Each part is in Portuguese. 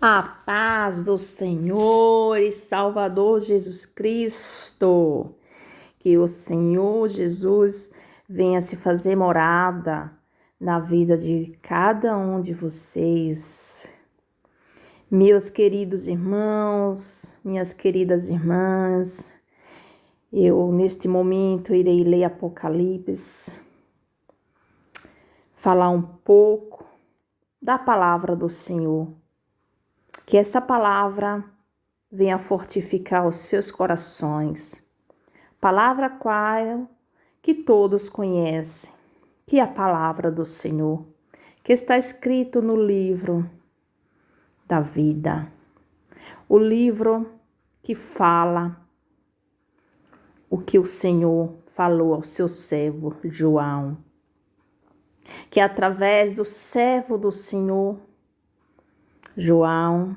A paz do Senhor e Salvador Jesus Cristo. Que o Senhor Jesus venha se fazer morada na vida de cada um de vocês. Meus queridos irmãos, minhas queridas irmãs, eu neste momento irei ler Apocalipse, falar um pouco da palavra do Senhor. Que essa palavra venha fortificar os seus corações. Palavra qual que todos conhecem, que é a palavra do Senhor, que está escrito no livro da vida. O livro que fala o que o Senhor falou ao seu servo João. Que através do servo do Senhor João,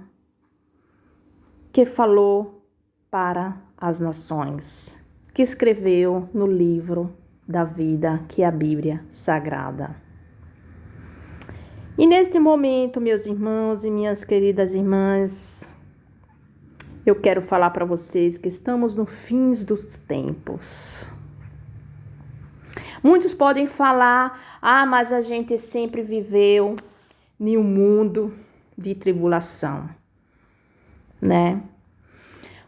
que falou para as nações, que escreveu no livro da vida, que é a Bíblia Sagrada. E neste momento, meus irmãos e minhas queridas irmãs, eu quero falar para vocês que estamos no fim dos tempos. Muitos podem falar, mas a gente sempre viveu em um mundo de tribulação, né?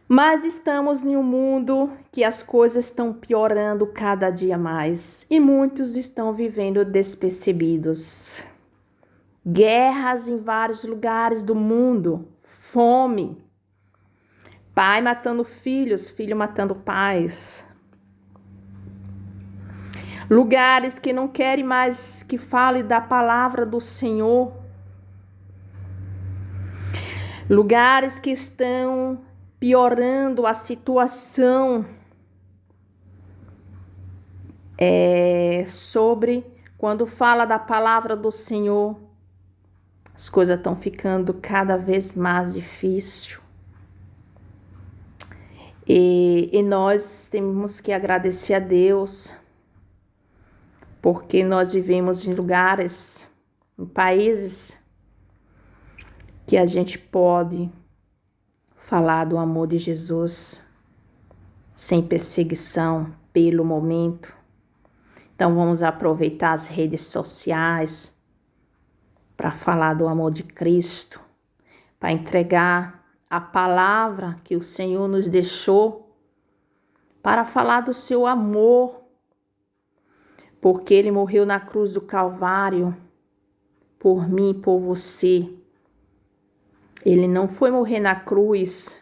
Mas estamos em um mundo que as coisas estão piorando cada dia mais e muitos estão vivendo despercebidos. Guerras em vários lugares do mundo, fome, pai matando filhos, filho matando pais. Lugares que não querem mais que fale da palavra do Senhor. Lugares que estão piorando a situação sobre quando fala da palavra do Senhor, as coisas estão ficando cada vez mais difíceis. E nós temos que agradecer a Deus, porque nós vivemos em lugares, em países que a gente pode falar do amor de Jesus sem perseguição pelo momento. Então vamos aproveitar as redes sociais para falar do amor de Cristo, para entregar a palavra que o Senhor nos deixou, para falar do seu amor, porque Ele morreu na cruz do Calvário por mim e por você. Ele não foi morrer na cruz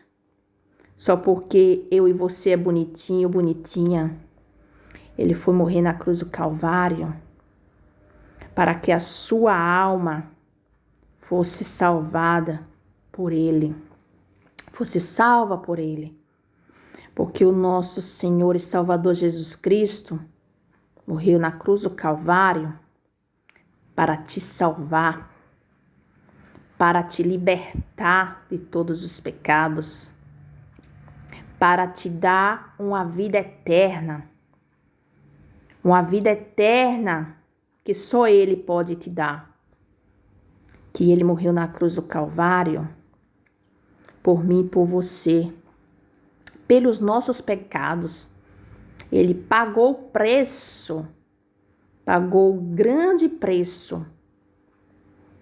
só porque eu e você é bonitinho, bonitinha. Ele foi morrer na cruz do Calvário para que a sua alma fosse salvada por Ele, fosse salva por Ele. Porque o nosso Senhor e Salvador Jesus Cristo morreu na cruz do Calvário para te salvar, para te libertar de todos os pecados, para te dar uma vida eterna que só Ele pode te dar. Que Ele morreu na cruz do Calvário por mim e por você, pelos nossos pecados. Ele pagou o preço, pagou o grande preço,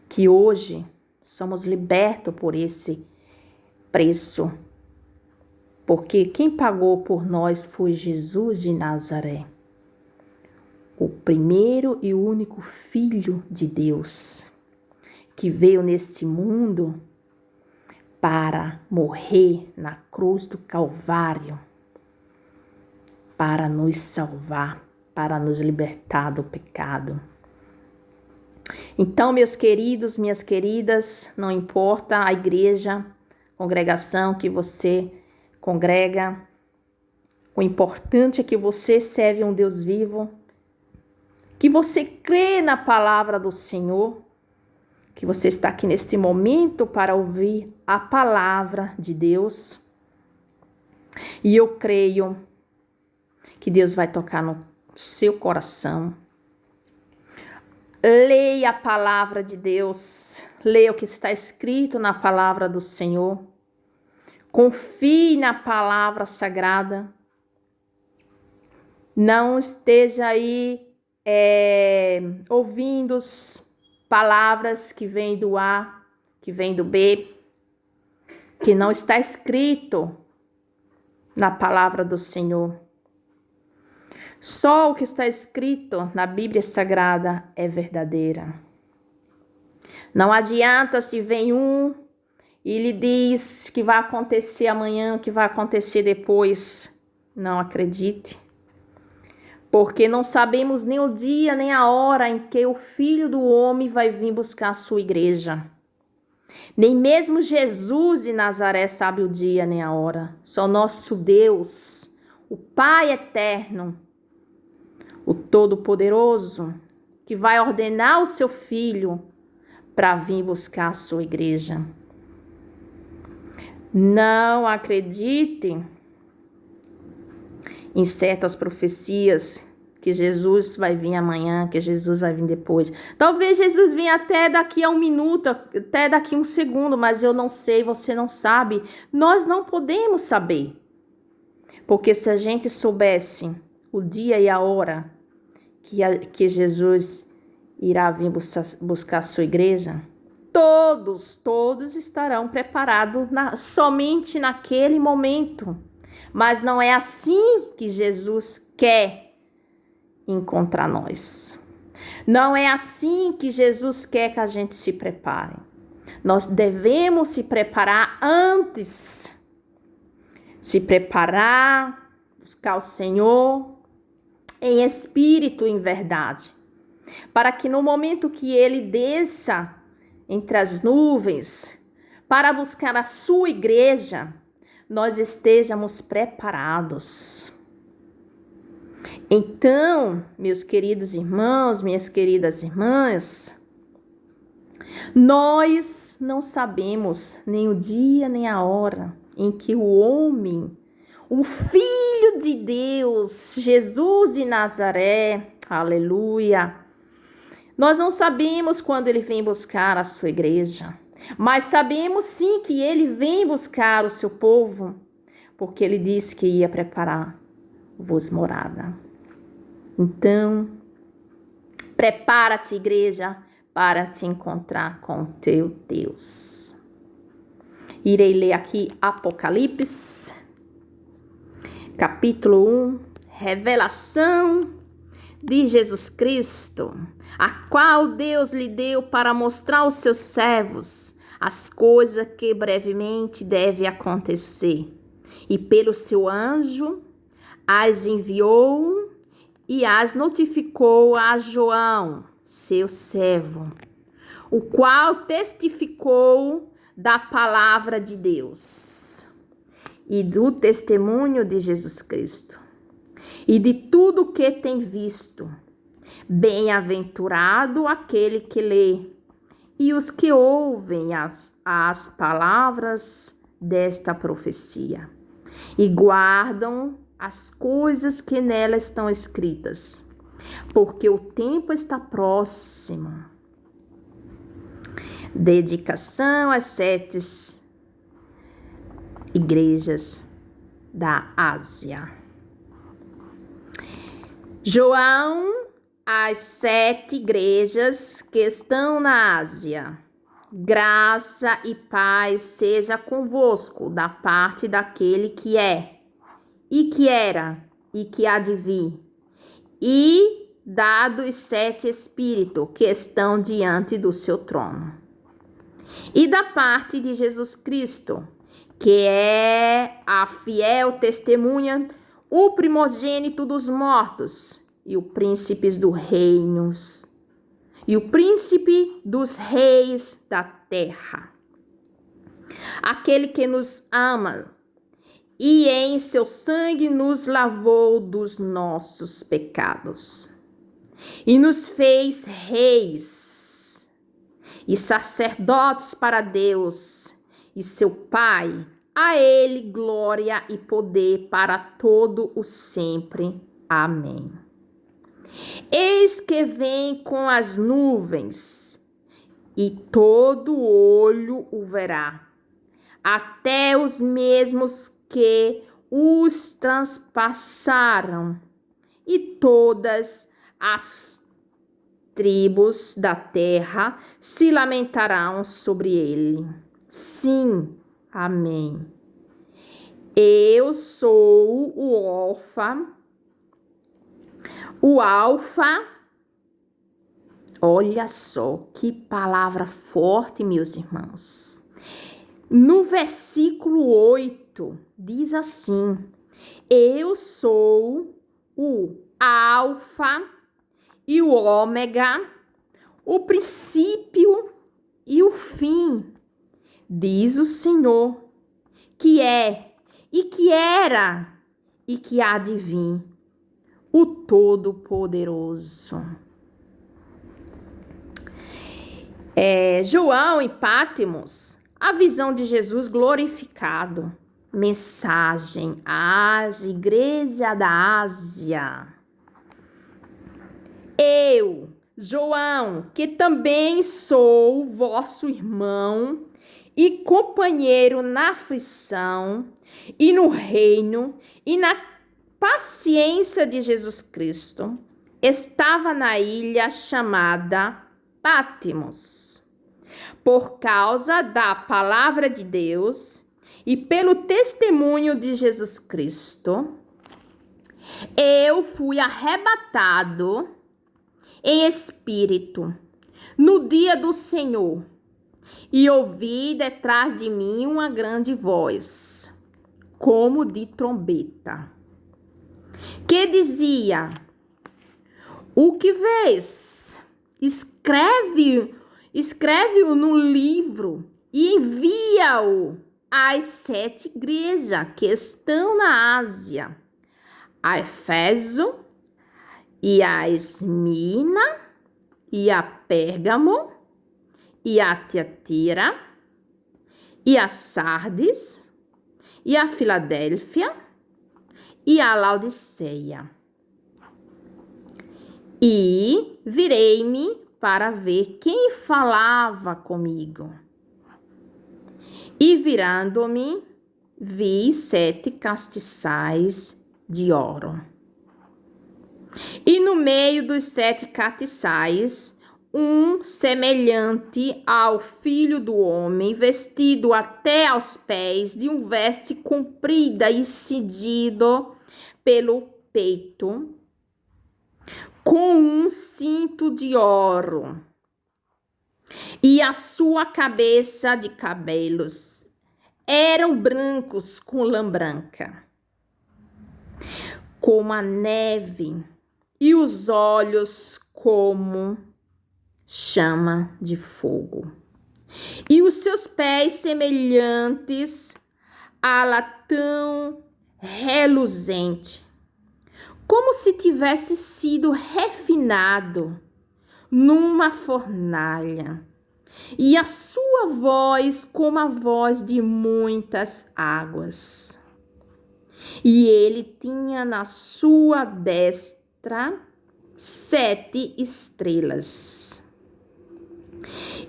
que hoje somos libertos por esse preço, porque quem pagou por nós foi Jesus de Nazaré, o primeiro e único Filho de Deus, que veio neste mundo para morrer na cruz do Calvário, para nos salvar, para nos libertar do pecado. Então, meus queridos, minhas queridas, não importa a igreja, congregação que você congrega, o importante é que você serve um Deus vivo, que você crê na palavra do Senhor, que você está aqui neste momento para ouvir a palavra de Deus. E eu creio que Deus vai tocar no seu coração. Leia a palavra de Deus, leia o que está escrito na palavra do Senhor, confie na palavra sagrada, não esteja aí ouvindo palavras que vêm do A, que vêm do B, que não está escrito na palavra do Senhor. Só o que está escrito na Bíblia Sagrada é verdadeira. Não adianta se vem um e lhe diz que vai acontecer amanhã, que vai acontecer depois. Não acredite. Porque não sabemos nem o dia nem a hora em que o Filho do Homem vai vir buscar a sua igreja. Nem mesmo Jesus de Nazaré sabe o dia nem a hora. Só nosso Deus, o Pai eterno, o Todo-Poderoso, que vai ordenar o seu Filho para vir buscar a sua igreja. Não acredite em certas profecias que Jesus vai vir amanhã, que Jesus vai vir depois. Talvez Jesus venha até daqui a 1 minuto, até daqui a 1 segundo, mas eu não sei, você não sabe. Nós não podemos saber. Porque se a gente soubesse o dia e a hora que Jesus irá vir buscar a sua igreja, todos estarão preparados somente naquele momento. Mas não é assim que Jesus quer encontrar nós. Não é assim que Jesus quer que a gente se prepare. Nós devemos se preparar antes. Se preparar, buscar o Senhor em espírito e em verdade. Para que no momento que Ele desça entre as nuvens para buscar a sua igreja, nós estejamos preparados. Então, meus queridos irmãos, minhas queridas irmãs, nós não sabemos nem o dia nem a hora em que o homem, o Filho de Deus, Jesus de Nazaré, aleluia, nós não sabemos quando ele vem buscar a sua igreja, mas sabemos sim que ele vem buscar o seu povo, porque ele disse que ia preparar-vos morada. Então, prepara-te, igreja, para te encontrar com o teu Deus. Irei ler aqui Apocalipse, capítulo 1, revelação de Jesus Cristo, a qual Deus lhe deu para mostrar aos seus servos as coisas que brevemente devem acontecer. E pelo seu anjo as enviou e as notificou a João, seu servo, o qual testificou da palavra de Deus e do testemunho de Jesus Cristo e de tudo o que tem visto. Bem-aventurado aquele que lê e os que ouvem as palavras desta profecia e guardam as coisas que nela estão escritas, porque o tempo está próximo. Dedicação às 7 igrejas da Ásia. João, às 7 igrejas que estão na Ásia. Graça e paz seja convosco da parte daquele que é, e que era, e que há de vir, e dos 7 espíritos que estão diante do seu trono, e da parte de Jesus Cristo, que é a fiel testemunha, o primogênito dos mortos, e o príncipe dos reinos, e o príncipe dos reis da terra, aquele que nos ama, e em seu sangue nos lavou dos nossos pecados, e nos fez reis e sacerdotes para Deus e seu Pai. A ele glória e poder para todo o sempre. Amém. Eis que vem com as nuvens, e todo olho o verá, até os mesmos que os transpassaram, e todas as tribos da terra se lamentarão sobre ele. Sim, amém. Eu sou o Alfa. Olha só que palavra forte, meus irmãos. No versículo 8, diz assim: eu sou o Alfa e o Ômega, o princípio e o fim, diz o Senhor, que é, e que era, e que há de vir, o Todo-Poderoso. João e Pátimos, a visão de Jesus glorificado. Mensagem às igrejas da Ásia. Eu, João, que também sou vosso irmão e companheiro na aflição e no reino e na paciência de Jesus Cristo, estava na ilha chamada Pátimos, por causa da palavra de Deus e pelo testemunho de Jesus Cristo. Eu fui arrebatado em espírito no dia do Senhor e ouvi detrás de mim uma grande voz, como de trombeta, que dizia: o que vês? Escreve-o no livro e envia-o às 7 igrejas que estão na Ásia, a Éfeso, e a Esmirna, e a Pérgamo, e a Tiatira, e a Sardes, e a Filadélfia, e a Laodiceia. E virei-me para ver quem falava comigo. E virando-me, vi 7 castiçais de ouro. E no meio dos 7 castiçais, um semelhante ao Filho do Homem, vestido até aos pés de um veste comprida e cingido pelo peito, com um cinto de ouro, e a sua cabeça de cabelos eram brancos com lã branca, como a neve, e os olhos como chama de fogo, e os seus pés semelhantes a latão reluzente, como se tivesse sido refinado numa fornalha, e a sua voz como a voz de muitas águas. E ele tinha na sua destra 7 estrelas.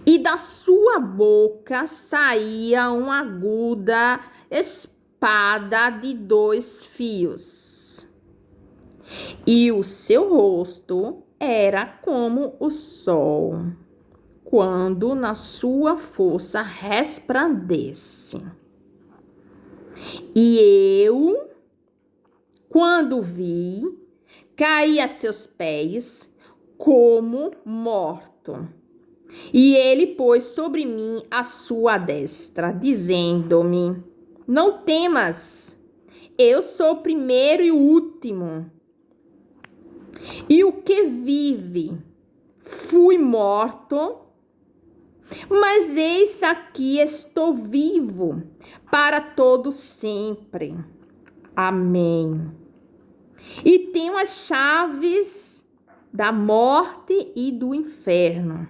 E da sua boca saía uma aguda espada de 2 fios. E o seu rosto era como o sol, quando na sua força resplandece. E eu, quando vi, caí a seus pés como morto. E ele pôs sobre mim a sua destra, dizendo-me: não temas, eu sou o primeiro e o último. E o que vive, fui morto, mas eis aqui estou vivo para todo sempre. Amém. E tenho as chaves da morte e do inferno.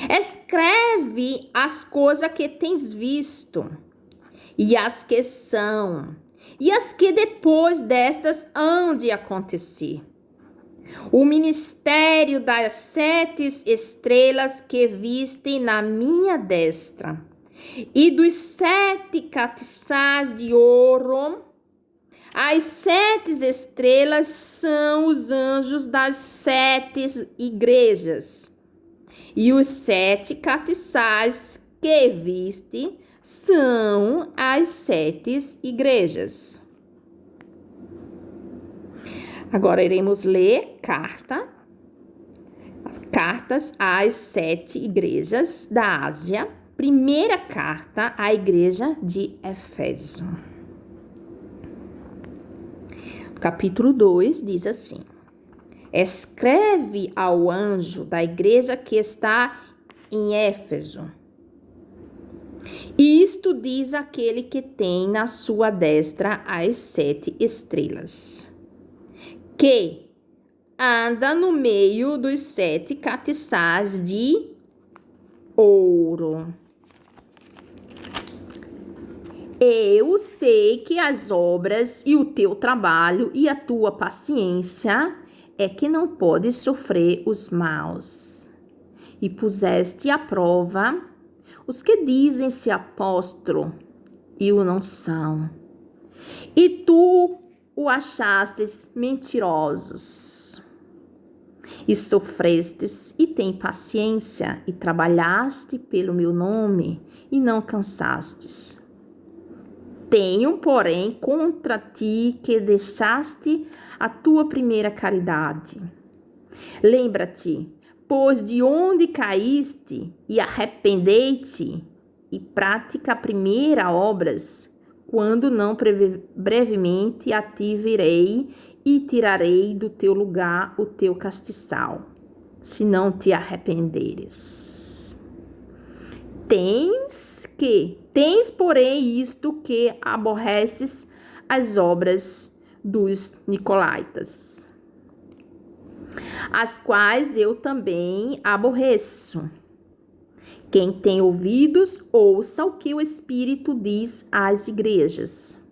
Escreve as coisas que tens visto, e as que são, e as que depois destas hão de acontecer. o ministério das 7 estrelas que viste na minha destra, e dos 7 castiçais de ouro. As 7 estrelas são os anjos das 7 igrejas, e os 7 castiçais que viste são as 7 igrejas. Agora iremos ler cartas às 7 igrejas da Ásia. Primeira carta à igreja de Éfeso. Capítulo 2 diz assim: escreve ao anjo da igreja que está em Éfeso. Isto diz aquele que tem na sua destra as 7 estrelas, que anda no meio dos 7 castiçais de ouro. Eu sei que as obras e o teu trabalho e a tua paciência é que não podes sofrer os maus. E puseste à prova os que dizem-se apóstolo e o não são. E tu o achastes mentirosos. E sofrestes e tem paciência e trabalhaste pelo meu nome e não cansastes. Tenho, porém, contra ti que deixaste a tua primeira caridade. Lembra-te, pois, de onde caíste, e arrependei-te, e pratica a primeira obras, quando não brevemente a ti virei e tirarei do teu lugar o teu castiçal, se não te arrependeres. Tens, porém, isto que aborreces as obras dos nicolaítas, as quais eu também aborreço. Quem tem ouvidos, ouça o que o Espírito diz às igrejas.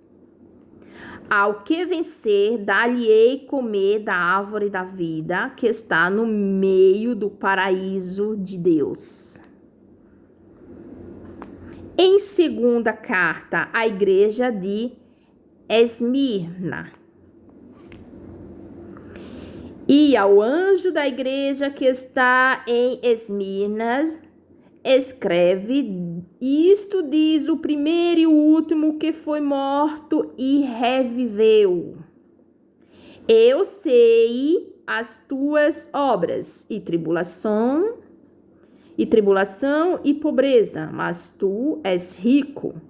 Ao que vencer, dar-lhe-ei comer da árvore da vida, que está no meio do paraíso de Deus. Em segunda carta à igreja de Esmirna. E ao anjo da igreja que está em Esmirna, escreve: isto diz o primeiro e o último que foi morto e reviveu. Eu sei as tuas obras e tribulação e pobreza, mas tu és rico,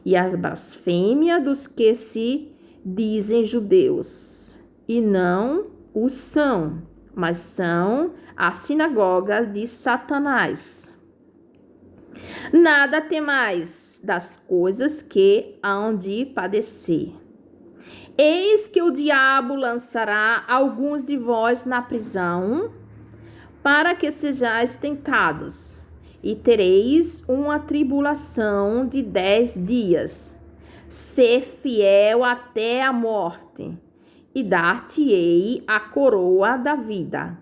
e a blasfêmia dos que se dizem judeus, e não o são, mas são a sinagoga de Satanás. Nada temais das coisas que hão de padecer. Eis que o diabo lançará alguns de vós na prisão, para que sejais tentados, e tereis uma tribulação de 10 dias. Ser fiel até a morte, e dar-te-ei a coroa da vida.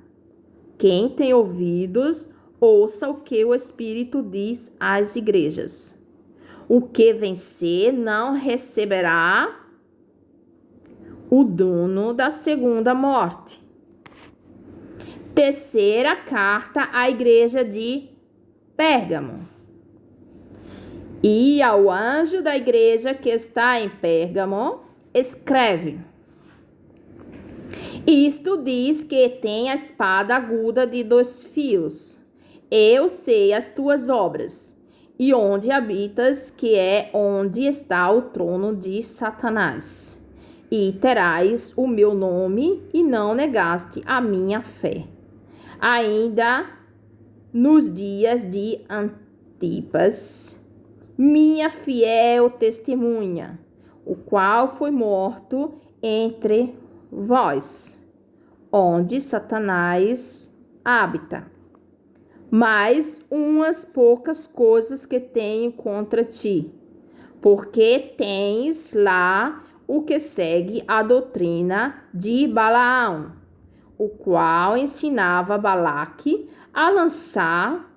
Quem tem ouvidos, ouça o que o Espírito diz às igrejas. O que vencer não receberá o dano da segunda morte. Terceira carta à igreja de Pérgamo. E ao anjo da igreja que está em Pérgamo, escreve: isto diz que tem a espada aguda de 2 fios. Eu sei as tuas obras, e onde habitas, que é onde está o trono de Satanás. E terás o meu nome, e não negaste a minha fé. Ainda nos dias de Antipas, minha fiel testemunha, o qual foi morto entre vós, onde Satanás habita. Mas umas poucas coisas que tenho contra ti, porque tens lá o que segue a doutrina de Balaão, o qual ensinava Balaque a lançar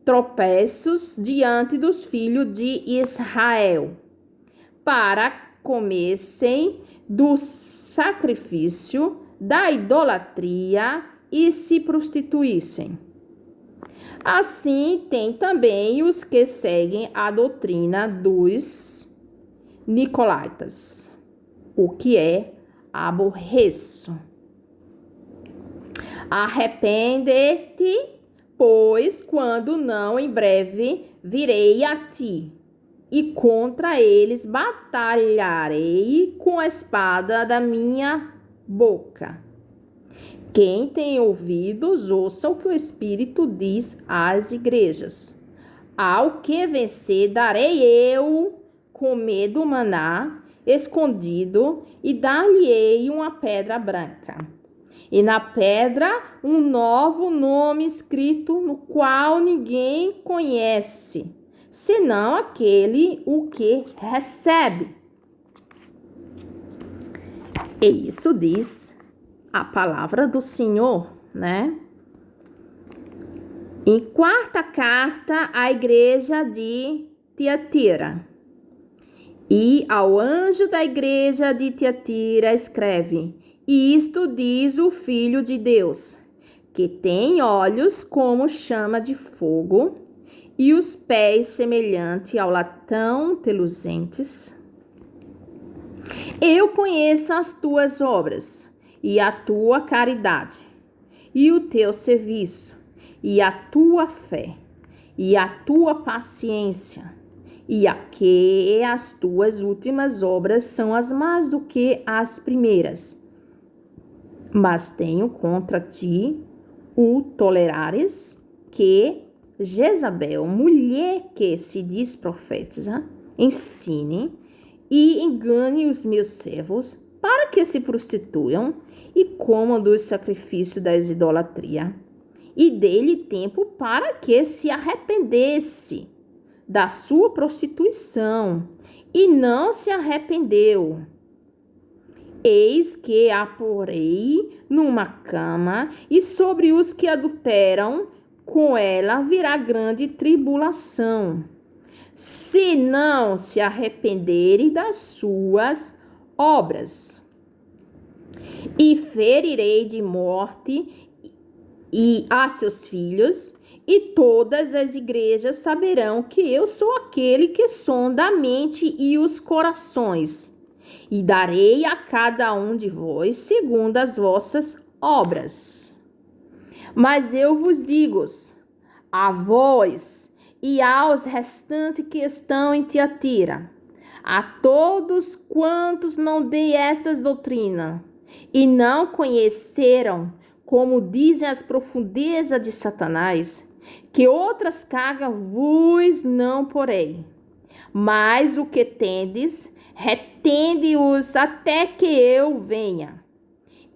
tropeços diante dos filhos de Israel, para comessem do sacrifício da idolatria e se prostituíssem. Assim tem também os que seguem a doutrina dos nicolaítas, o que é aborreço. Arrepende-te, pois, quando não, em breve virei a ti, e contra eles batalharei com a espada da minha boca. Quem tem ouvidos, ouça o que o Espírito diz às igrejas. Ao que vencer, darei eu comer do maná escondido, e dar-lhe-ei uma pedra branca. E na pedra um novo nome escrito, no qual ninguém conhece, senão aquele o que recebe. E isso diz a palavra do Senhor, né? Em quarta carta à igreja de Tiatira. E ao anjo da igreja de Tiatira escreve: isto diz o Filho de Deus, que tem olhos como chama de fogo e os pés semelhante ao latão reluzentes. Eu conheço as tuas obras e a tua caridade, e o teu serviço, e a tua fé, e a tua paciência, e que as tuas últimas obras são as mais do que as primeiras. Mas tenho contra ti o tolerares que Jezabel, mulher que se diz profetiza, ensine e engane os meus servos para que se prostituam e comam dos sacrifícios da idolatria, e dê-lhe tempo para que se arrependesse da sua prostituição, e não se arrependeu. Eis que a porei numa cama, e sobre os que adulteram com ela virá grande tribulação, se não se arrependerem das suas obras. E ferirei de morte e a seus filhos, e todas as igrejas saberão que eu sou aquele que sonda a mente e os corações, e darei a cada um de vós segundo as vossas obras. Mas eu vos digo, a vós e aos restantes que estão em Tiatira, a todos quantos não dei essas doutrinas, e não conheceram, como dizem as profundezas de Satanás, que outras cargas vos não porei. Mas o que tendes, retende-os até que eu venha.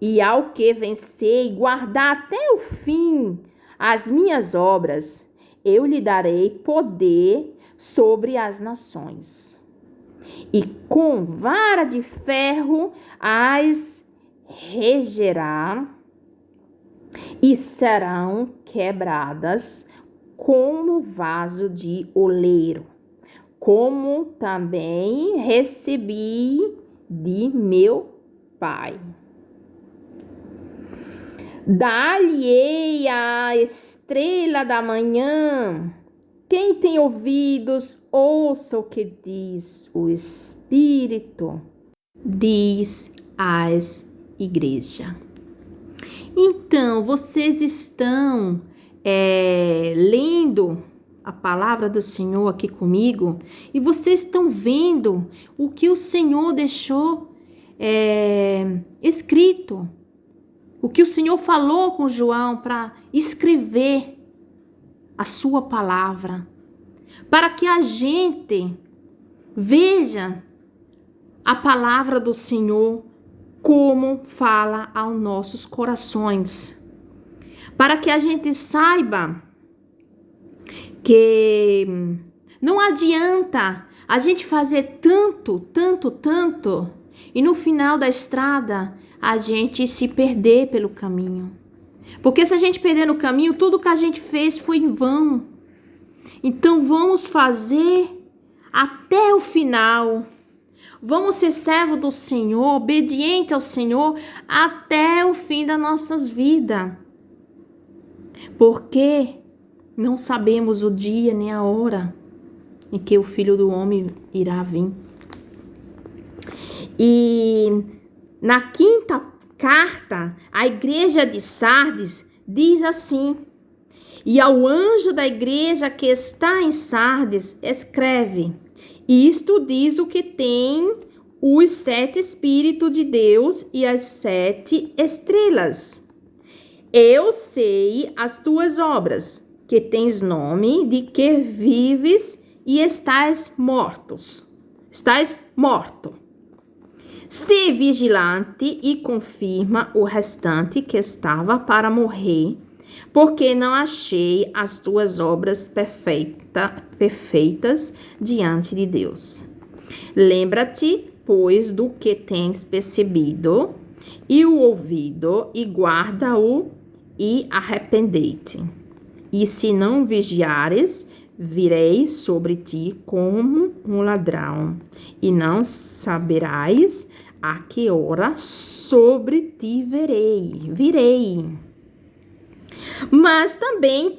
E ao que vencer e guardar até o fim as minhas obras, eu lhe darei poder sobre as nações. E com vara de ferro as regerá, e serão quebradas como vaso de oleiro, como também recebi de meu Pai. Dá-lhe-ei a estrela da manhã. Quem tem ouvidos, ouça o que diz o Espírito, diz às igrejas. Então, vocês estão lendo a palavra do Senhor aqui comigo, e vocês estão vendo o que o Senhor deixou escrito, o que o Senhor falou com João para escrever a sua palavra, para que a gente veja a palavra do Senhor como fala aos nossos corações, para que a gente saiba que não adianta a gente fazer tanto E no final da estrada, a gente se perder pelo caminho. Porque se a gente perder no caminho, tudo que a gente fez foi em vão. Então vamos fazer até o final. Vamos ser servo do Senhor, obediente ao Senhor até o fim das nossas vidas. Porque não sabemos o dia nem a hora em que o Filho do Homem irá vir. E na quinta carta, a igreja de Sardes diz assim: e ao anjo da igreja que está em Sardes, escreve: isto diz o que tem os 7 Espíritos de Deus e as 7 estrelas. Eu sei as tuas obras, que tens nome de que vives e estás morto. Se vigilante e confirma o restante que estava para morrer, porque não achei as tuas obras perfeitas diante de Deus. Lembra-te, pois, do que tens percebido e o ouvido, e guarda-o e arrependei-te. E se não vigiares, virei sobre ti como um ladrão, e não saberás a que hora sobre ti virei. Mas também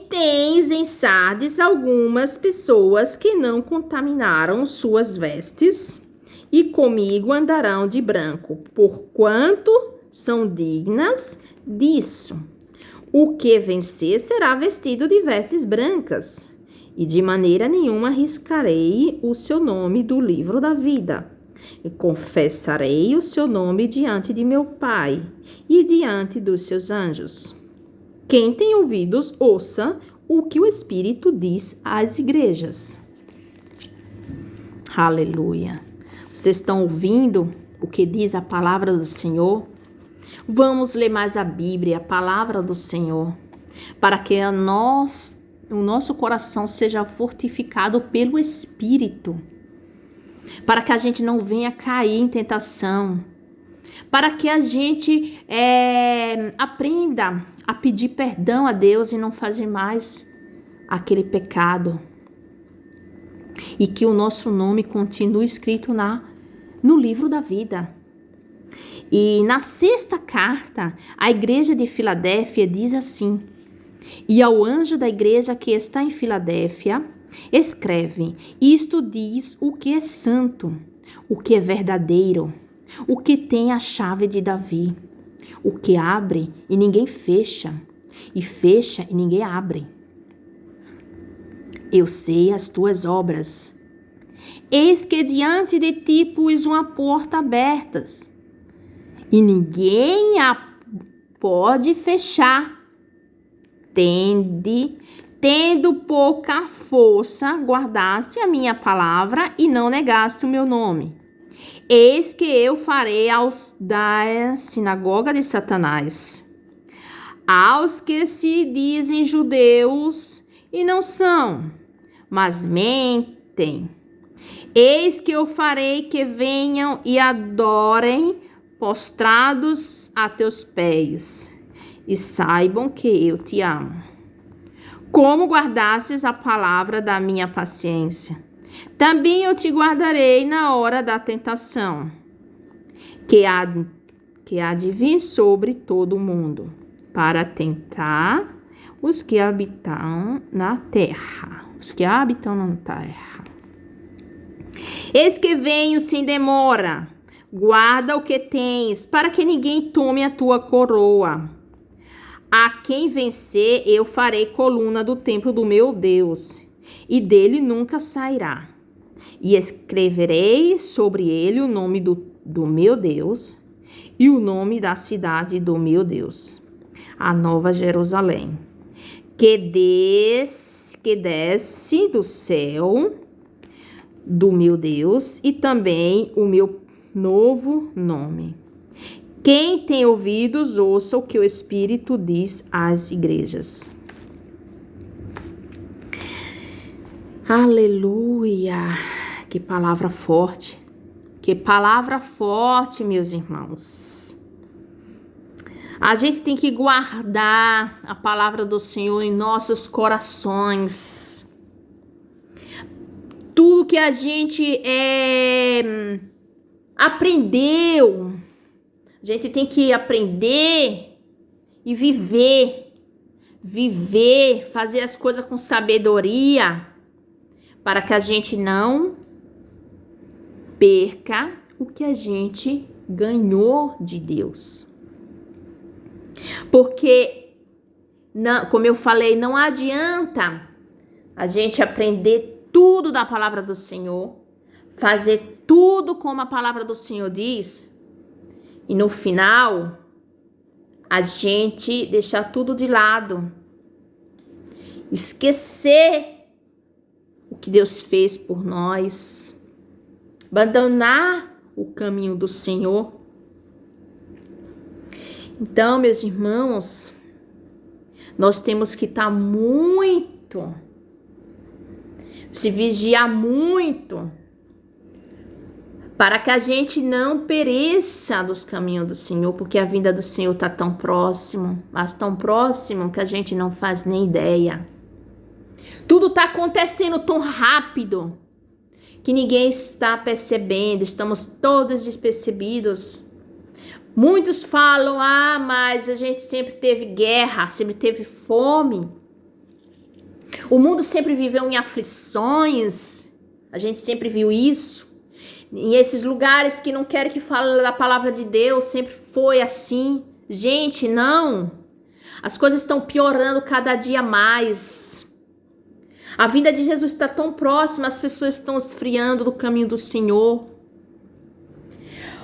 tens em Sardes algumas pessoas que não contaminaram suas vestes e comigo andarão de branco, porquanto são dignas disso. O que vencer será vestido de vestes brancas, e de maneira nenhuma riscarei o seu nome do livro da vida. E confessarei o seu nome diante de meu Pai e diante dos seus anjos. Quem tem ouvidos, ouça o que o Espírito diz às igrejas. Aleluia. Vocês estão ouvindo o que diz a palavra do Senhor? Vamos ler mais a Bíblia, a palavra do Senhor, para que o nosso coração seja fortificado pelo Espírito, para que a gente não venha cair em tentação, para que a gente aprenda a pedir perdão a Deus e não fazer mais aquele pecado, e que o nosso nome continue escrito no livro da vida. E na 6ª carta, a igreja de Filadélfia diz assim: e ao anjo da igreja que está em Filadélfia, escreve: isto diz o que é santo, o que é verdadeiro, o que tem a chave de Davi, o que abre e ninguém fecha, e fecha e ninguém abre. Eu sei as tuas obras. Eis que diante de ti pus uma porta aberta, e ninguém a pode fechar. Tendo pouca força, guardaste a minha palavra e não negaste o meu nome. Eis que eu farei aos da sinagoga de Satanás, aos que se dizem judeus e não são, mas mentem. Eis que eu farei que venham e adorem postrados a teus pés, e saibam que eu te amo. Como guardastes a palavra da minha paciência, também eu te guardarei na hora da tentação, que há de vir sobre todo o mundo, para tentar os que habitam na terra. Eis que venho sem demora. Guarda o que tens, para que ninguém tome a tua coroa. A quem vencer, eu farei coluna do templo do meu Deus, e dele nunca sairá. E escreverei sobre ele o nome do meu Deus e o nome da cidade do meu Deus, a Nova Jerusalém, que desce do céu do meu Deus, e também o meu novo nome. Quem tem ouvidos, ouça o que o Espírito diz às igrejas. Aleluia! Que palavra forte. Que palavra forte, meus irmãos. A gente tem que guardar a palavra do Senhor em nossos corações. Tudo que a gente aprendeu, a gente tem que aprender e viver, fazer as coisas com sabedoria, para que a gente não perca o que a gente ganhou de Deus. Porque, não, como eu falei, não adianta a gente aprender tudo da palavra do Senhor, fazer tudo como a palavra do Senhor diz, e no final, a gente deixar tudo de lado. Esquecer o que Deus fez por nós. Abandonar o caminho do Senhor. Então, meus irmãos, nós temos que estar se vigiar muito, para que a gente não pereça dos caminhos do Senhor, porque a vinda do Senhor está tão próximo, mas tão próximo que a gente não faz nem ideia. Tudo está acontecendo tão rápido que ninguém está percebendo, estamos todos despercebidos. Muitos falam, mas a gente sempre teve guerra, sempre teve fome. O mundo sempre viveu em aflições, a gente sempre viu isso. Em esses lugares que não querem que fale da palavra de Deus, sempre foi assim. Gente, não. As coisas estão piorando cada dia mais. A vinda de Jesus está tão próxima, as pessoas estão esfriando do caminho do Senhor.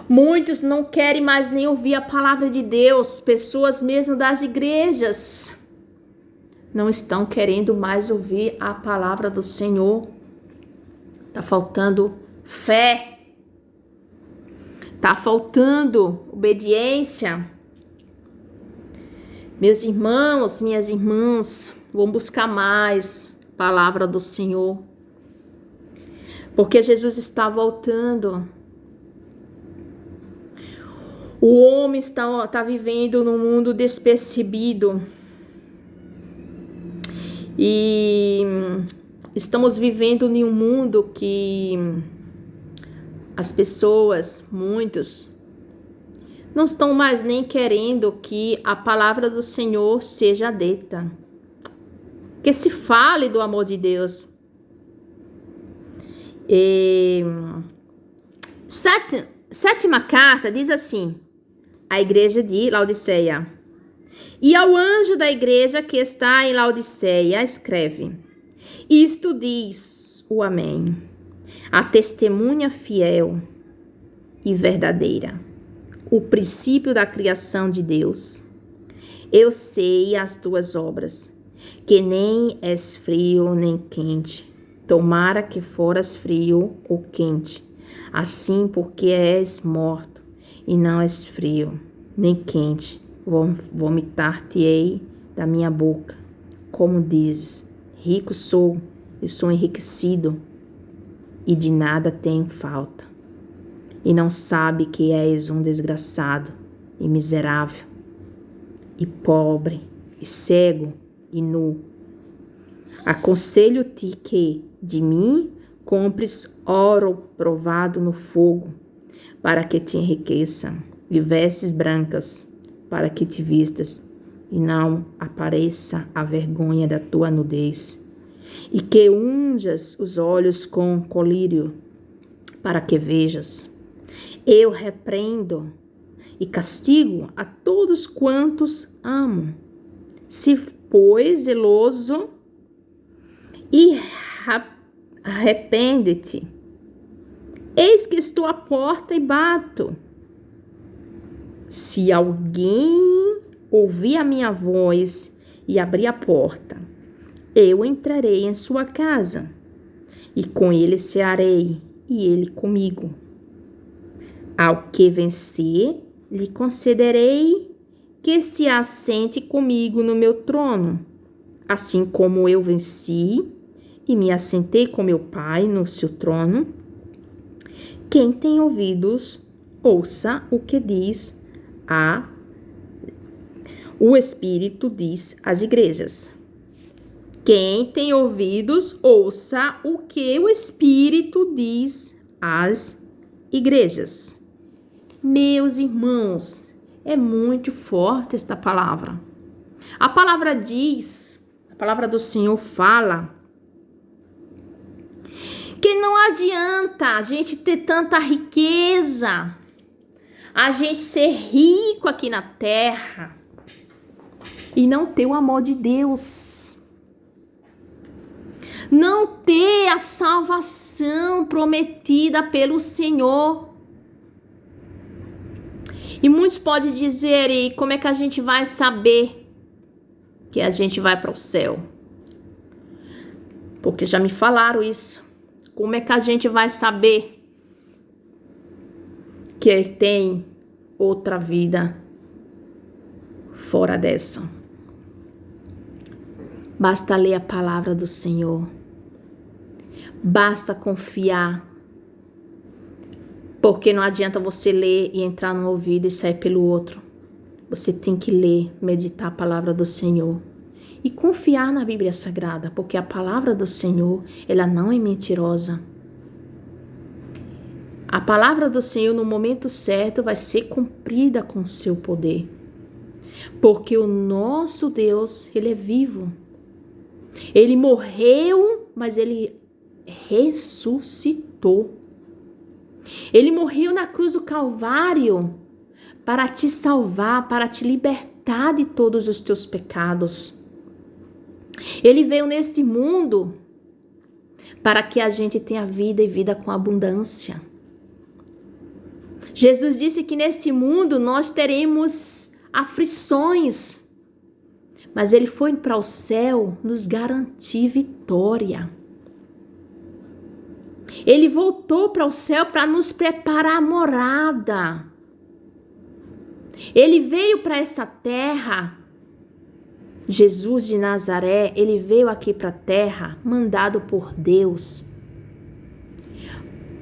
Muitos não querem mais nem ouvir a palavra de Deus. Pessoas mesmo das igrejas não estão querendo mais ouvir a palavra do Senhor. Está faltando fé. Está faltando obediência. Meus irmãos, minhas irmãs, vão buscar mais a palavra do Senhor. Porque Jesus está voltando. O homem está vivendo num mundo despercebido. E estamos vivendo em um mundo que as pessoas, muitos, não estão mais nem querendo que a palavra do Senhor seja dita. Que se fale do amor de Deus. Sétima carta diz assim, a igreja de Laodiceia. E ao anjo da igreja que está em Laodiceia, escreve: Isto diz o Amém, a testemunha fiel e verdadeira, o princípio da criação de Deus. Eu sei as tuas obras, que nem és frio nem quente. Tomara que foras frio ou quente. Assim, porque és morto e não és frio nem quente, vomitar-te-ei da minha boca. Como dizes, rico sou e sou enriquecido, e de nada tenho falta. E não sabe que és um desgraçado e miserável, e pobre, e cego, e nu. Aconselho-te que, de mim, compres ouro provado no fogo, para que te enriqueça, e vestes brancas, para que te vistas, e não apareça a vergonha da tua nudez. E que unjas os olhos com colírio, para que vejas. Eu repreendo e castigo a todos quantos amo. Se, pois, zeloso, e arrepende-te. Eis que estou à porta e bato. Se alguém ouvir a minha voz e abrir a porta, eu entrarei em sua casa, e com ele cearei, e ele comigo. Ao que vencer, lhe concederei que se assente comigo no meu trono, assim como eu venci e me assentei com meu Pai no seu trono. Quem tem ouvidos, ouça o que diz o Espírito diz às igrejas. Quem tem ouvidos, ouça o que o Espírito diz às igrejas. Meus irmãos, é muito forte esta palavra. A palavra diz, a palavra do Senhor fala que não adianta a gente ter tanta riqueza, a gente ser rico aqui na terra e não ter o amor de Deus, não ter a salvação prometida pelo Senhor. E muitos podem dizer, e como é que a gente vai saber que a gente vai para o céu? Porque já me falaram isso. Como é que a gente vai saber que tem outra vida fora dessa? Basta ler a palavra do Senhor. Basta confiar. Porque não adianta você ler e entrar no ouvido e sair pelo outro. Você tem que ler, meditar a palavra do Senhor. E confiar na Bíblia Sagrada, porque a palavra do Senhor, ela não é mentirosa. A palavra do Senhor, no momento certo, vai ser cumprida com o seu poder. Porque o nosso Deus, ele é vivo. Ele morreu, mas ele ressuscitou. Ele morreu na cruz do Calvário para te salvar, para te libertar de todos os teus pecados. Ele veio neste mundo para que a gente tenha vida e vida com abundância. Jesus disse que nesse mundo nós teremos aflições, mas ele foi para o céu nos garantir vitória. Ele voltou para o céu para nos preparar a morada. Ele veio para essa terra. Jesus de Nazaré, ele veio aqui para a terra, mandado por Deus.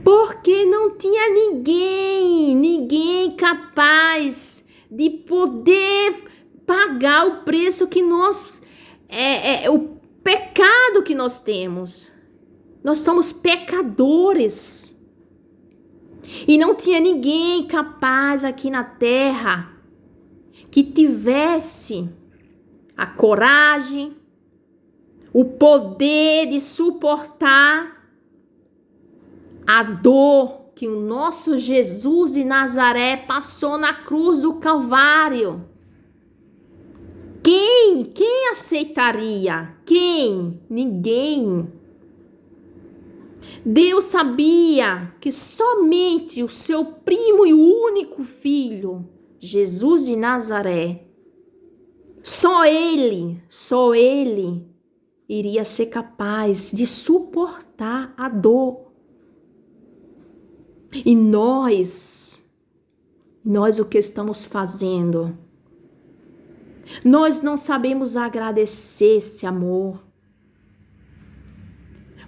Porque não tinha ninguém capaz de poder pagar o preço que nós, o pecado que nós temos. Nós somos pecadores. E não tinha ninguém capaz aqui na terra que tivesse a coragem, o poder de suportar a dor que o nosso Jesus de Nazaré passou na cruz do Calvário. Quem aceitaria? Quem? Ninguém. Deus sabia que somente o seu primo e único filho, Jesus de Nazaré, só ele iria ser capaz de suportar a dor. E nós o que estamos fazendo? Nós não sabemos agradecer esse amor.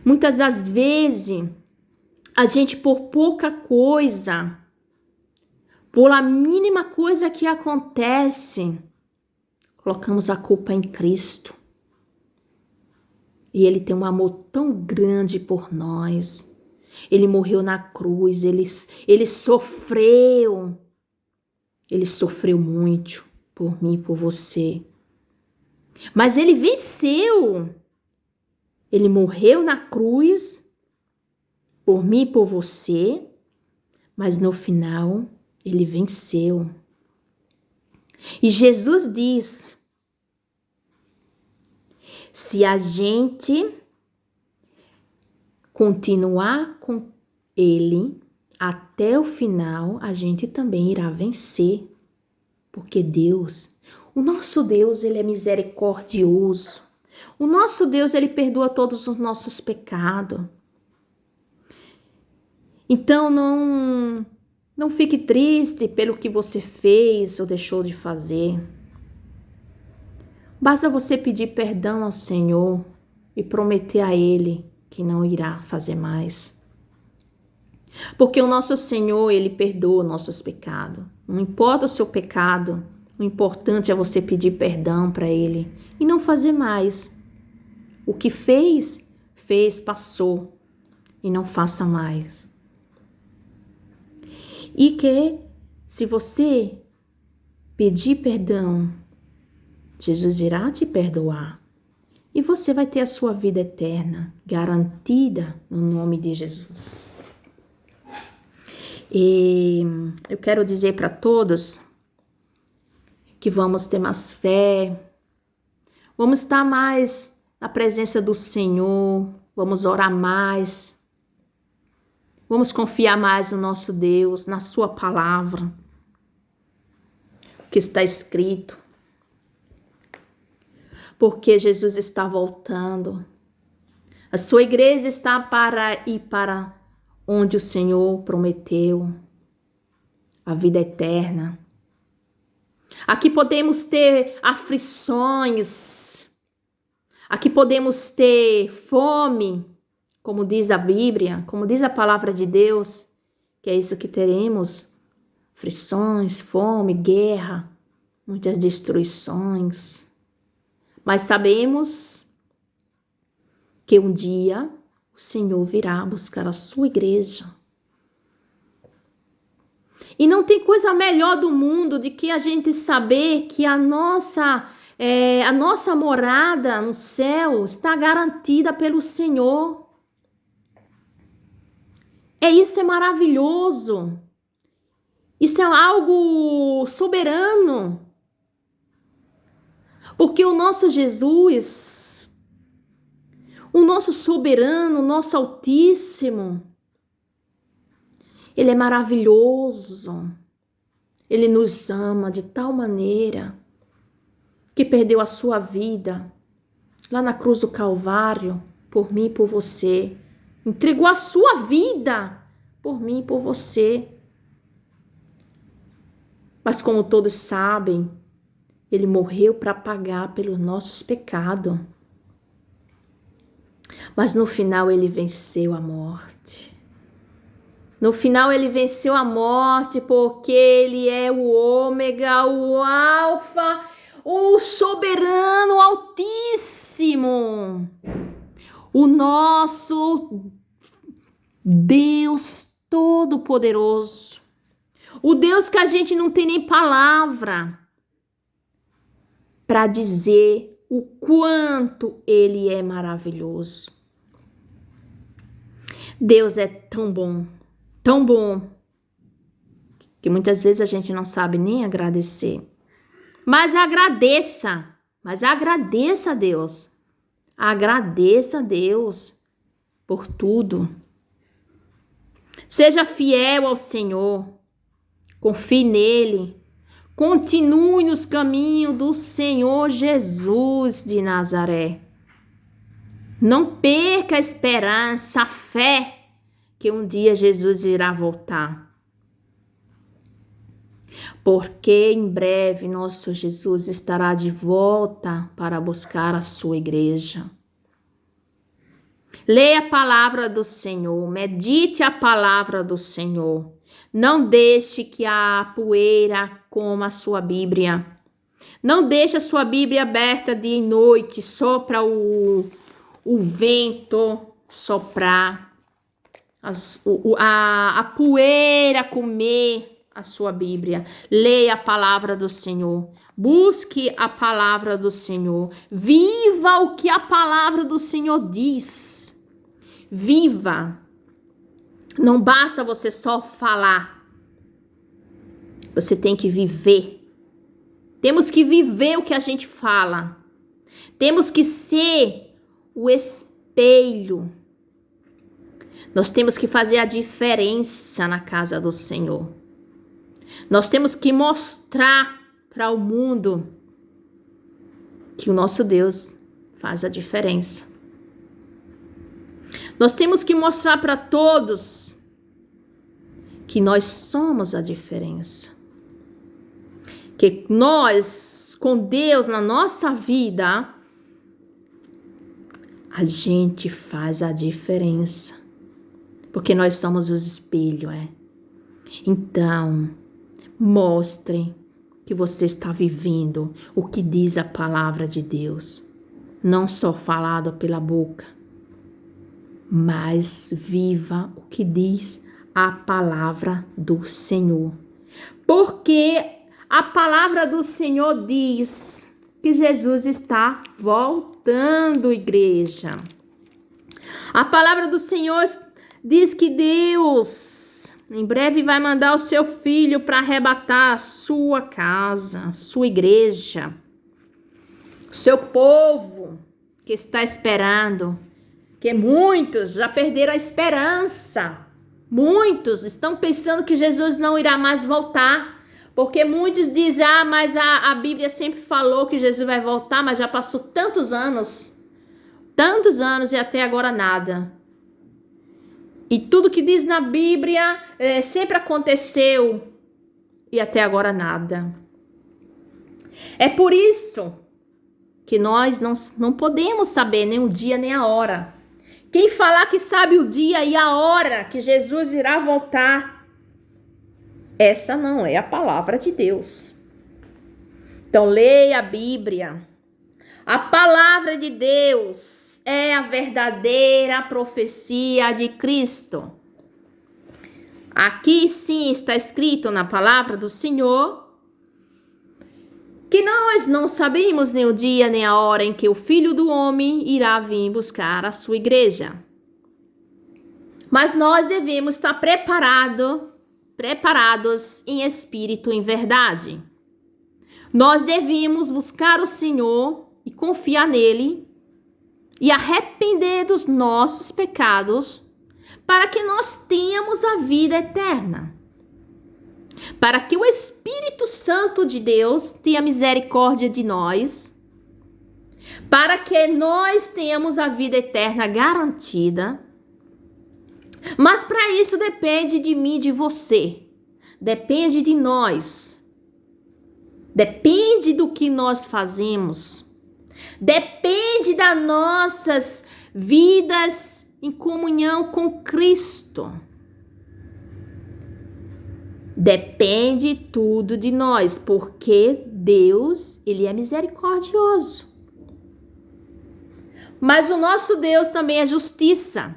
Muitas das vezes, a gente por pouca coisa, por a mínima coisa que acontece, colocamos a culpa em Cristo. E ele tem um amor tão grande por nós. Ele morreu na cruz, ele sofreu. Ele sofreu muito por mim e por você. Mas ele venceu. Ele morreu na cruz por mim e por você, mas no final ele venceu. E Jesus diz: se a gente continuar com ele até o final, a gente também irá vencer. Porque Deus, o nosso Deus, ele é misericordioso. O nosso Deus, ele perdoa todos os nossos pecados. Então, não fique triste pelo que você fez ou deixou de fazer. Basta você pedir perdão ao Senhor e prometer a Ele que não irá fazer mais. Porque o nosso Senhor, Ele perdoa nossos pecados. Não importa o seu pecado, o importante é você pedir perdão para Ele e não fazer mais. O que fez, passou, e não faça mais. E que, se você pedir perdão, Jesus irá te perdoar. E você vai ter a sua vida eterna garantida no nome de Jesus. E eu quero dizer para todos que vamos ter mais fé, vamos estar mais na presença do Senhor, vamos orar mais, vamos confiar mais no nosso Deus, na sua palavra, que está escrito. Porque Jesus está voltando. A sua igreja está para ir para onde o Senhor prometeu, a vida eterna. Aqui podemos ter aflições, aqui podemos ter fome, como diz a Bíblia, como diz a palavra de Deus, que é isso que teremos: aflições, fome, guerra, muitas destruições. Mas sabemos que um dia o Senhor virá buscar a sua igreja. E não tem coisa melhor do mundo do que a gente saber que a nossa morada no céu está garantida pelo Senhor. Isso é maravilhoso. Isso é algo soberano. Porque o nosso Jesus, o nosso soberano, o nosso Altíssimo, Ele é maravilhoso. Ele nos ama de tal maneira que perdeu a sua vida lá na cruz do Calvário, por mim e por você. Entregou a sua vida por mim e por você. Mas como todos sabem, Ele morreu para pagar pelos nossos pecados. Mas no final Ele venceu a morte. No final Ele venceu a morte porque Ele é o ômega, o alfa, o soberano altíssimo. O nosso Deus todo-poderoso. O Deus que a gente não tem nem palavra para dizer o quanto Ele é maravilhoso. Deus é tão bom, que muitas vezes a gente não sabe nem agradecer. Mas agradeça a Deus. Agradeça a Deus por tudo. Seja fiel ao Senhor, confie nele. Continue nos caminhos do Senhor Jesus de Nazaré. Não perca a esperança, a fé que um dia Jesus irá voltar. Porque em breve nosso Jesus estará de volta para buscar a sua igreja. Leia a palavra do Senhor, medite a palavra do Senhor. Não deixe que a poeira coma a sua Bíblia. Não deixe a sua Bíblia aberta dia e noite, só para o vento soprar, a poeira comer a sua Bíblia. Leia a palavra do Senhor. Busque a palavra do Senhor. Viva o que a palavra do Senhor diz. Viva. Não basta você só falar. Você tem que viver. Temos que viver o que a gente fala. Temos que ser o espelho. Nós temos que fazer a diferença na casa do Senhor. Nós temos que mostrar para o mundo que o nosso Deus faz a diferença. Nós temos que mostrar para todos que nós somos a diferença. Que nós, com Deus na nossa vida, a gente faz a diferença. Porque nós somos os espelhos, Então, mostre que você está vivendo o que diz a palavra de Deus. Não só falado pela boca, mas viva o que diz a palavra do Senhor. Porque a palavra do Senhor diz que Jesus está voltando, igreja. A palavra do Senhor diz que Deus em breve vai mandar o seu filho para arrebatar a sua casa, a sua igreja, o seu povo que está esperando. Que muitos já perderam a esperança. Muitos estão pensando que Jesus não irá mais voltar. Porque muitos dizem, mas a Bíblia sempre falou que Jesus vai voltar, mas já passou tantos anos e até agora nada. E tudo que diz na Bíblia sempre aconteceu e até agora nada. É por isso que nós não podemos saber nem o dia nem a hora. Quem falar que sabe o dia e a hora que Jesus irá voltar, essa não é a palavra de Deus. Então leia a Bíblia. A palavra de Deus é a verdadeira profecia de Cristo. Aqui sim está escrito na palavra do Senhor que nós não sabemos nem o dia nem a hora em que o Filho do Homem irá vir buscar a sua igreja. Mas nós devemos estar preparados em espírito e em verdade. Nós devemos buscar o Senhor e confiar nele e arrepender dos nossos pecados para que nós tenhamos a vida eterna. Para que o Espírito Santo de Deus tenha misericórdia de nós, para que nós tenhamos a vida eterna garantida. Mas para isso depende de mim e de você. Depende de nós. Depende do que nós fazemos. Depende das nossas vidas em comunhão com Cristo. Depende tudo de nós, porque Deus, ele é misericordioso. Mas o nosso Deus também é justiça.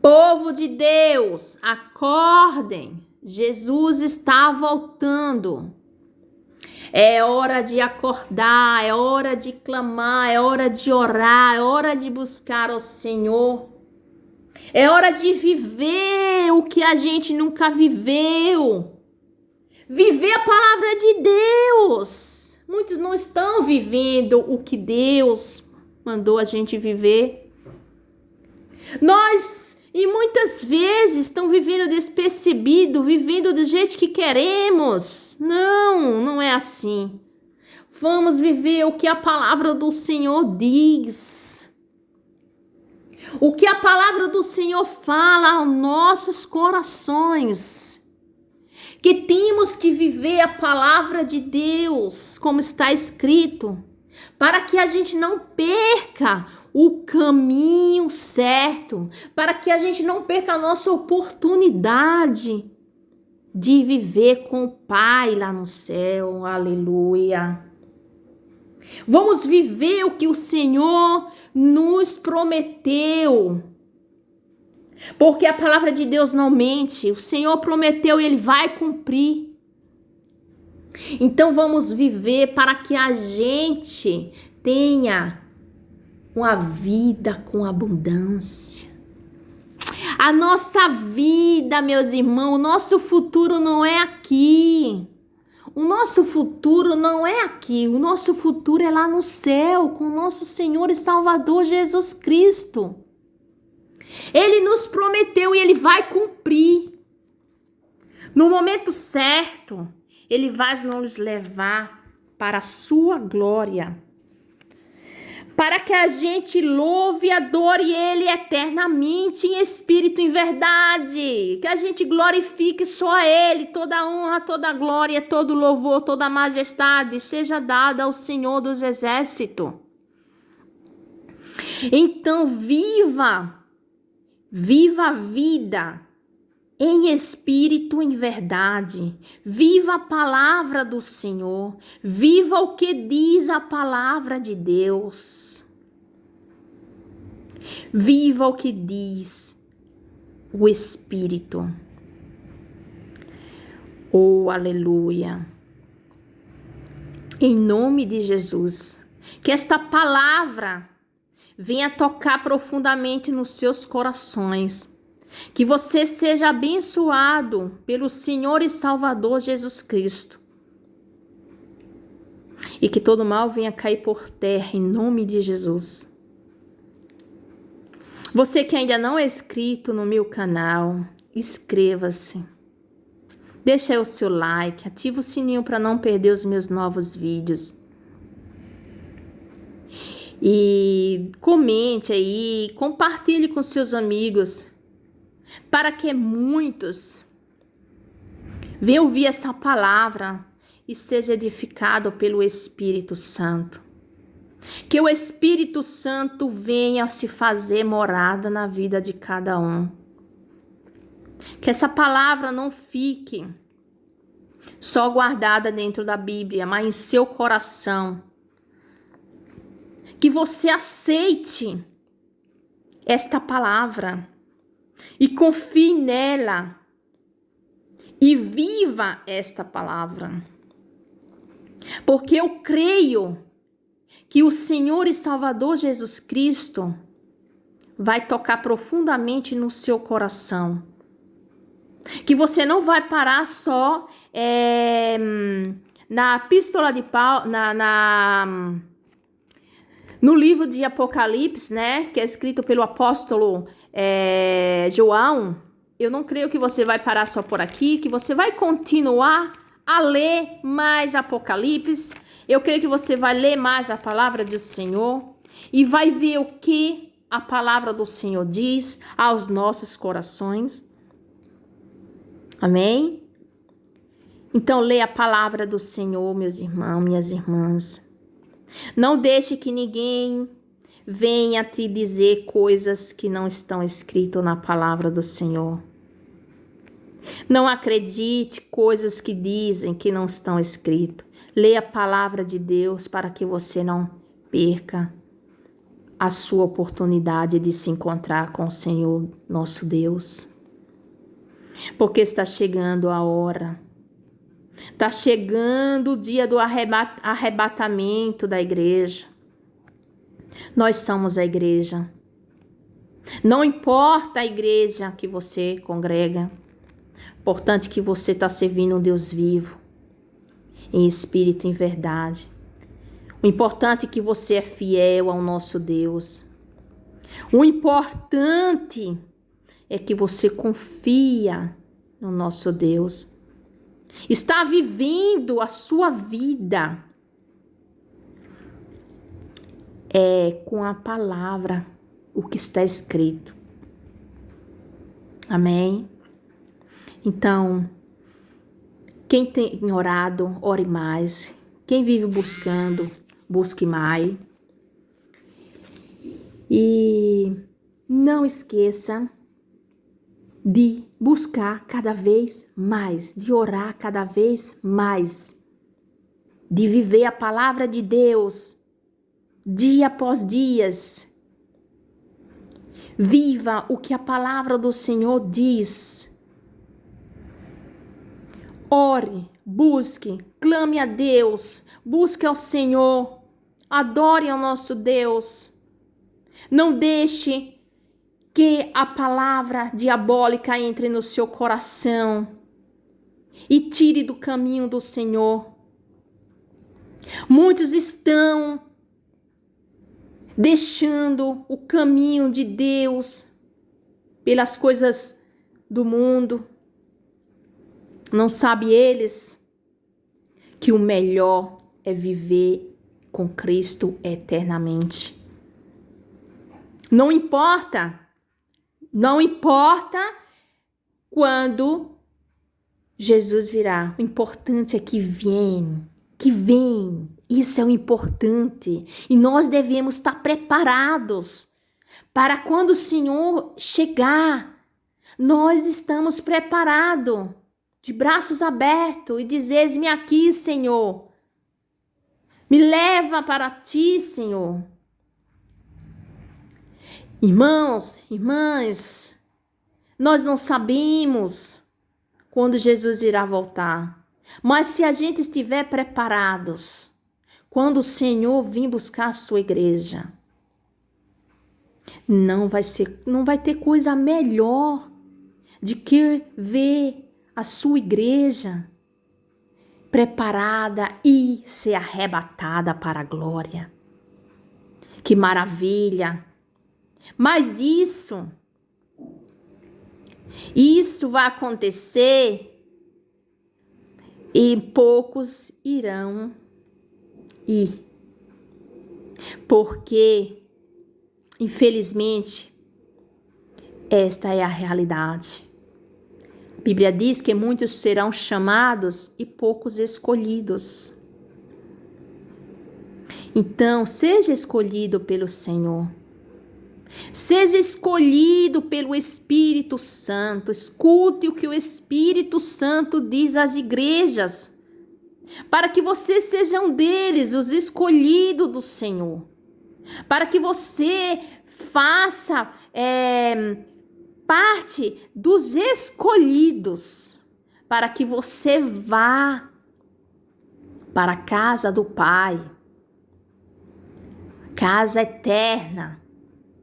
Povo de Deus, acordem. Jesus está voltando. É hora de acordar, é hora de clamar, é hora de orar, é hora de buscar ao Senhor. É hora de viver o que a gente nunca viveu. Viver a palavra de Deus. Muitos não estão vivendo o que Deus mandou a gente viver. E muitas vezes estão vivendo despercebido, vivendo do jeito que queremos. Não é assim. Vamos viver o que a palavra do Senhor diz. O que a palavra do Senhor fala aos nossos corações. Que temos que viver a palavra de Deus, como está escrito, para que a gente não perca o caminho certo, para que a gente não perca a nossa oportunidade de viver com o Pai lá no céu. Aleluia. Vamos viver o que o Senhor nos prometeu. Porque a palavra de Deus não mente. O Senhor prometeu e Ele vai cumprir. Então vamos viver para que a gente tenha uma vida com abundância. A nossa vida, meus irmãos, o nosso futuro não é aqui. O nosso futuro não é aqui. O nosso futuro é lá no céu, com o nosso Senhor e Salvador Jesus Cristo. Ele nos prometeu e Ele vai cumprir. No momento certo, Ele vai nos levar para a sua glória. Para que a gente louve e adore Ele eternamente em espírito e em verdade. Que a gente glorifique só a Ele. Toda a honra, toda a glória, todo o louvor, toda a majestade seja dada ao Senhor dos Exércitos. Então viva Viva a vida em espírito, em verdade. Viva a palavra do Senhor. Viva o que diz a palavra de Deus. Viva o que diz o Espírito. Oh, aleluia. Em nome de Jesus, que esta palavra venha tocar profundamente nos seus corações. Que você seja abençoado pelo Senhor e Salvador Jesus Cristo. E que todo mal venha cair por terra em nome de Jesus. Você que ainda não é inscrito no meu canal, inscreva-se. Deixa aí o seu like, ativa o sininho para não perder os meus novos vídeos. E comente aí, compartilhe com seus amigos, para que muitos venham ouvir essa palavra e seja edificado pelo Espírito Santo. Que o Espírito Santo venha se fazer morada na vida de cada um. Que essa palavra não fique só guardada dentro da Bíblia, mas em seu coração. Que você aceite esta palavra e confie nela e viva esta palavra. Porque eu creio que o Senhor e Salvador Jesus Cristo vai tocar profundamente no seu coração. Que você não vai parar só na epístola de Paulo, no livro de Apocalipse, né, que é escrito pelo apóstolo João. Eu não creio que você vai parar só por aqui, que você vai continuar a ler mais Apocalipse. Eu creio que você vai ler mais a palavra do Senhor e vai ver o que a palavra do Senhor diz aos nossos corações. Amém? Então, leia a palavra do Senhor, meus irmãos, minhas irmãs. Não deixe que ninguém venha te dizer coisas que não estão escritas na palavra do Senhor. Não acredite coisas que dizem que não estão escritas. Leia a palavra de Deus para que você não perca a sua oportunidade de se encontrar com o Senhor, nosso Deus. Porque está chegando a hora. Está chegando o dia do arrebatamento da igreja. Nós somos a igreja. Não importa a igreja que você congrega. Importante que você está servindo um Deus vivo, em espírito e em verdade. O importante é que você é fiel ao nosso Deus. O importante é que você confia no nosso Deus. Está vivendo a sua vida com a palavra, o que está escrito. Amém? Então, quem tem orado, ore mais. Quem vive buscando, busque mais. E não esqueça de buscar cada vez mais, de orar cada vez mais, de viver a palavra de Deus dia após dias. Viva o que a palavra do Senhor diz. Ore, busque, clame a Deus, busque ao Senhor, adore ao nosso Deus. Não deixe que a palavra diabólica entre no seu coração e tire do caminho do Senhor. Muitos estão deixando o caminho de Deus pelas coisas do mundo. Não sabem eles que o melhor é viver com Cristo eternamente. Não importa quando Jesus virá. O importante é que vem. Isso é o importante. E nós devemos estar preparados para quando o Senhor chegar, nós estamos preparados, de braços abertos, e dizer: eis-me aqui, Senhor. Me leva para ti, Senhor. Irmãos, irmãs, nós não sabemos quando Jesus irá voltar. Mas se a gente estiver preparados, quando o Senhor vir buscar a sua igreja, não vai ter coisa melhor de que ver a sua igreja preparada e ser arrebatada para a glória. Que maravilha! Mas isso vai acontecer e poucos irão ir. Porque, infelizmente, esta é a realidade. A Bíblia diz que muitos serão chamados e poucos escolhidos. Então, seja escolhido pelo Senhor. Seja escolhido pelo Espírito Santo. Escute o que o Espírito Santo diz às igrejas, para que você seja um deles, os escolhidos do Senhor. Para que você faça parte dos escolhidos, para que você vá para a casa do Pai, casa eterna,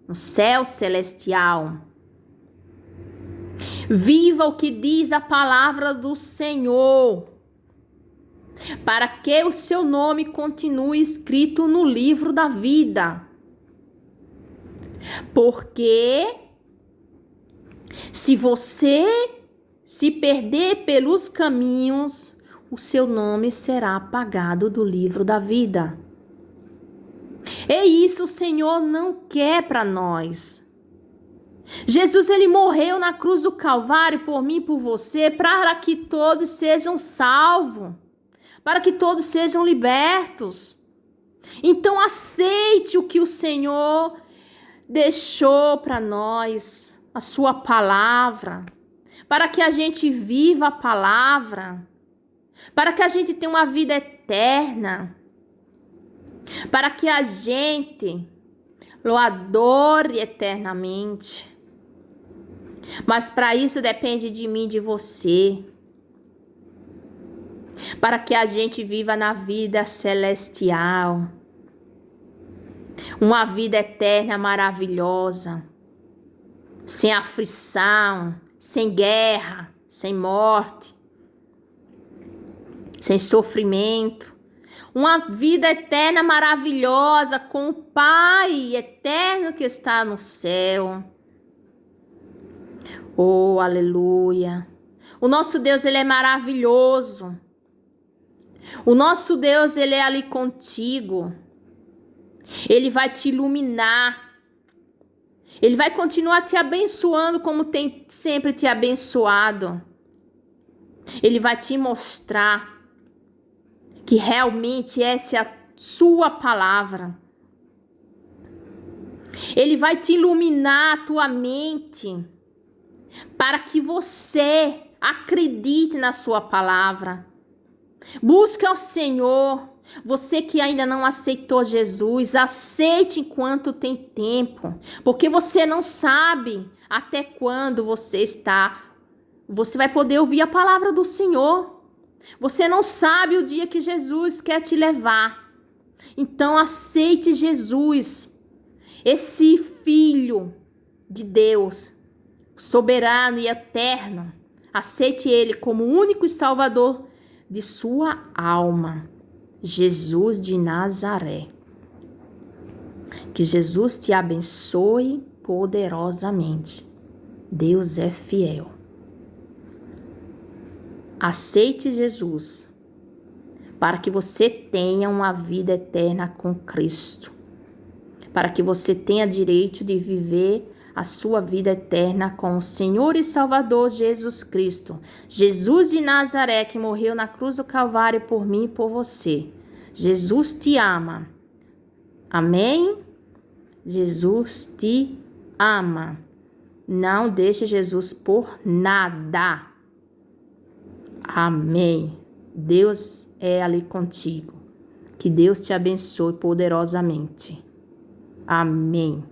no céu celestial. Viva o que diz a palavra do Senhor, para que o seu nome continue escrito no livro da vida. Porque se você se perder pelos caminhos, o seu nome será apagado do livro da vida. É isso o Senhor não quer para nós. Jesus, ele morreu na cruz do Calvário por mim e por você, para que todos sejam salvos, para que todos sejam libertos. Então aceite o que o Senhor deixou para nós, a sua palavra, para que a gente viva a palavra, para que a gente tenha uma vida eterna, para que a gente o adore eternamente. Mas para isso depende de mim e de você, para que a gente viva na vida celestial, uma vida eterna maravilhosa, sem aflição, sem guerra, sem morte, sem sofrimento. Uma vida eterna maravilhosa com o Pai eterno que está no céu. Oh, aleluia! O nosso Deus, ele é maravilhoso. O nosso Deus, ele é ali contigo. Ele vai te iluminar. Ele vai continuar te abençoando como tem sempre te abençoado. Ele vai te mostrar que realmente essa é a sua palavra. Ele vai te iluminar a tua mente para que você acredite na sua palavra. Busque ao Senhor. Você que ainda não aceitou Jesus, aceite enquanto tem tempo, porque você não sabe até quando você vai poder ouvir a palavra do Senhor. Você não sabe o dia que Jesus quer te levar. Então aceite Jesus, esse Filho de Deus, soberano e eterno. Aceite Ele como o único e Salvador de sua alma. Jesus de Nazaré. Que Jesus te abençoe poderosamente. Deus é fiel. Aceite Jesus, para que você tenha uma vida eterna com Cristo, para que você tenha direito de viver a sua vida eterna com o Senhor e Salvador Jesus Cristo, Jesus de Nazaré, que morreu na cruz do Calvário por mim e por você. Jesus te ama. Amém? Jesus te ama. Não deixe Jesus por nada. Amém. Deus é ali contigo. Que Deus te abençoe poderosamente. Amém.